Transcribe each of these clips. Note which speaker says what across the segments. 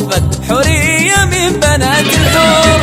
Speaker 1: صفت حورية من بنات الحور.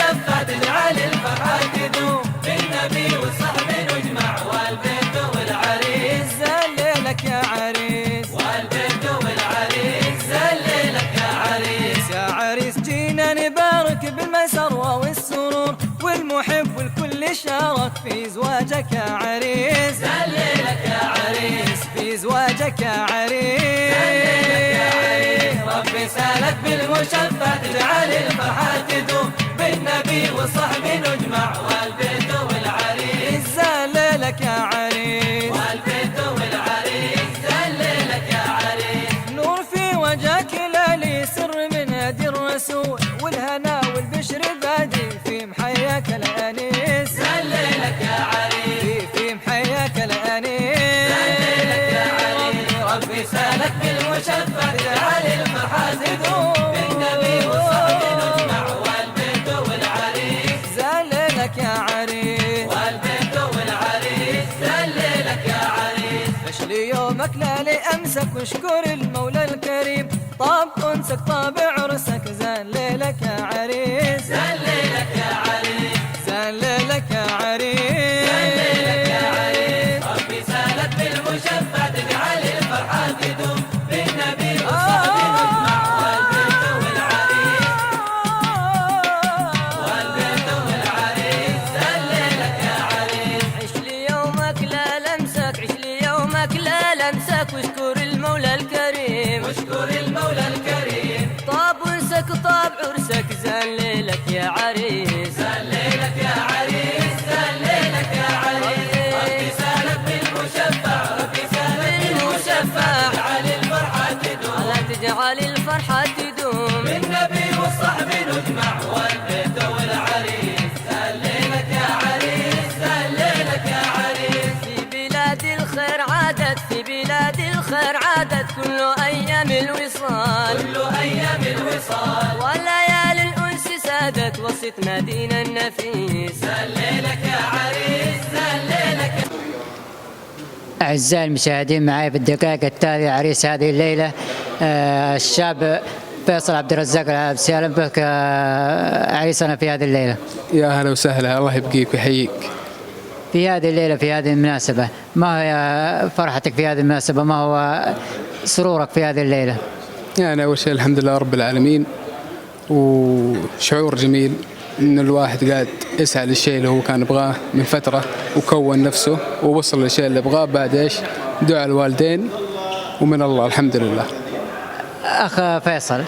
Speaker 1: المشفع تجعل الفرحة تدوم بالنبي والصحب نجمع والبنت والعريس زللك يا عريس والبنت والعريس زللك يا عريس يا عريس جينا نبارك بالمسرة والسرور والمحب والكل شارك في زواجك يا عريس زللك يا عريس في زواجك يا عريس زللك يا عريس ربي سالك بالمشفع تجعل الفرحة تدوم بالنبي والصحب نجمع والبنت والعريس زللك يا عريس والبنت والعريس زللك يا عريس نور في وجهك لالي سر من هدي الرسول والهنا والبشر بادي في محياك الانيس زللك يا عريس في محياك الانيس زللك يا عريس ربي سالك بالمشفع تجعل الفرحة تدوم بالنبي والصحب نجمع والبنت والعريس زللك يا عريس والبنت والعريس زللك يا عريس اشلي يومك لالي امسك واشكر المولى الكريم طاب انسك طاب عرسك زللك يا عريس زللك يا عريس زللك يا عريس زللك يا عريس ربي سالك بالمشفع تجعل الفرحة تدوم بالنبي والصحب نجمع والبنت والعريس والبنت والعريس زللك يا عريس عش لي يومك لا لمسك عش لي يومك لا لمسك واشكر المولى الكريم واشكر المولى الكريم طاب انسك طاب عرسك زللك يا عريس زللك يا عريس زللك يا عريس ربي سالك بالمشفع ربي سالك بالمشفع تجعل الفرحة تدوم لا تجعل الفرحة تدوم بالنبي والصحب نجمع والبنت والعريس زللك يا عريس زللك يا عريس في بلاد الخير عادت في بلاد الخير عادت كل أيام الوصال كل أيام الوصال وليالي الأنس سادت وسط مدينة النفيس زللك يا عريس زللك.
Speaker 2: أعزائي المشاهدين، معي في الدقائق التالية عريس هذه الليلة الشاب فيصل عبد الرزاق العابسي. أهلا بك عريسنا في هذه الليلة.
Speaker 3: يا هلا وسهلا، الله يبقيك ويحييك.
Speaker 2: في هذه الليلة في هذه المناسبة، ما هي فرحتك في هذه المناسبة؟ ما هو سرورك في هذه الليلة؟
Speaker 3: يعني أول شيء الحمد لله رب العالمين، وشعور جميل إن الواحد قاعد يسعى للشيء اللي هو كان يبغاه من فترة وكون نفسه ووصل للشيء اللي يبغاه بعد إيش؟ دعاء الوالدين ومن الله الحمد لله.
Speaker 2: أخ فيصل،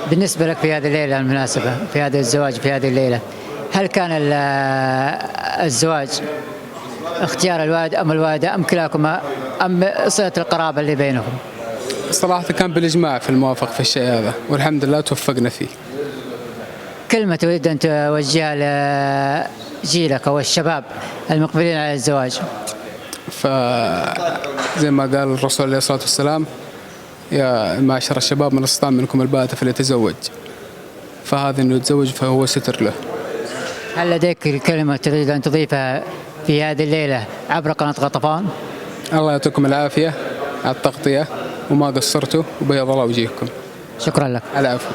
Speaker 2: بالنسبة لك في هذه الليلة المناسبة، في هذا الزواج في هذه الليلة، هل كان الزواج اختيار الوالد أم الوالدة أم كلاكما أم صلة القرابة اللي بينهم؟
Speaker 3: صراحة كان بالإجماع في الموافق في الشيء هذا والحمد لله توفقنا فيه.
Speaker 2: كلمة تريد أن توجهها لجيلك أو الشباب المقبلين على الزواج؟
Speaker 3: فزي ما قال الرسول عليه الصلاة والسلام: يا معشر الشباب من استطاع منكم الباءة فليتزوج. فهذا إنه يتزوج فهو ستر له.
Speaker 2: هل لديك كلمة تريد أن تضيفها في هذه الليلة عبر قناة غطفان؟
Speaker 3: الله يعطيكم العافية على التغطية وما قصرتوا وبيض الله وجيهكم.
Speaker 2: شكرا لك.
Speaker 3: العفو.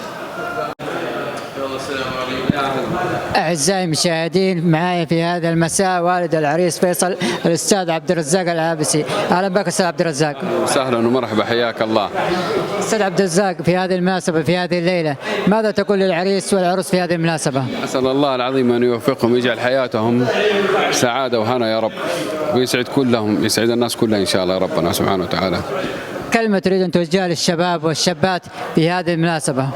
Speaker 2: أعزائي المشاهدين، معي في هذا المساء والد العريس فيصل الأستاذ عبد الرزاق العابسي. أهلا بك أستاذ عبد الرزاق.
Speaker 4: سهلا ومرحبا، حياك الله.
Speaker 2: أستاذ عبد الرزاق، في هذه المناسبة في هذه الليلة ماذا تقول للعريس والعروس في هذه المناسبة؟
Speaker 4: أسأل الله العظيم أن يوفقهم ويجعل حياتهم سعادة وهنا يا رب، ويسعد كلهم، يسعد الناس كلها إن شاء الله ربنا سبحانه وتعالى.
Speaker 2: كلمة تريد أن توجهها للشباب والشابات في هذه المناسبة؟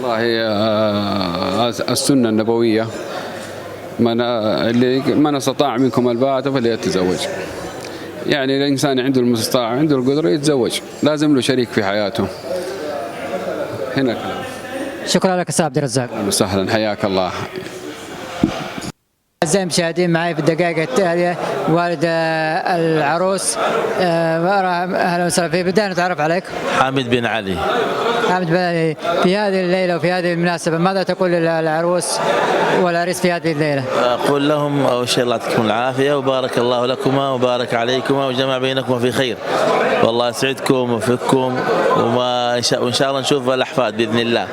Speaker 4: والله السنة النبوية: من استطاع منكم الباءة فليتزوج. يعني الإنسان عنده المستطاع عنده القدرة يتزوج، لازم له شريك في حياته. هنا كلام.
Speaker 2: شكرا لك أستاذ عبد الرزاق.
Speaker 4: أهلا وسهلا، حياك الله.
Speaker 2: أعزائي المشاهدين، معي في الدقائق التالية والد العروس. أهلا وسهلا. في البداية نتعرف عليك.
Speaker 5: حامد بن علي.
Speaker 2: حامد بن علي، في هذه الليلة وفي هذه المناسبة ماذا تقول للعروس والعريس في هذه الليلة؟
Speaker 5: أقول لهم أول شيء الله يعطيكم العافية وبارك الله لكما وبارك عليكما وجمع بينكما في خير، والله يسعدكم ويوفقكم، وإن شاء الله نشوف الأحفاد بإذن الله.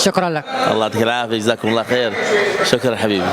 Speaker 2: شكرا لك.
Speaker 5: الله يعطيك العافية، جزاكم الله خير. شكرا حبيبي.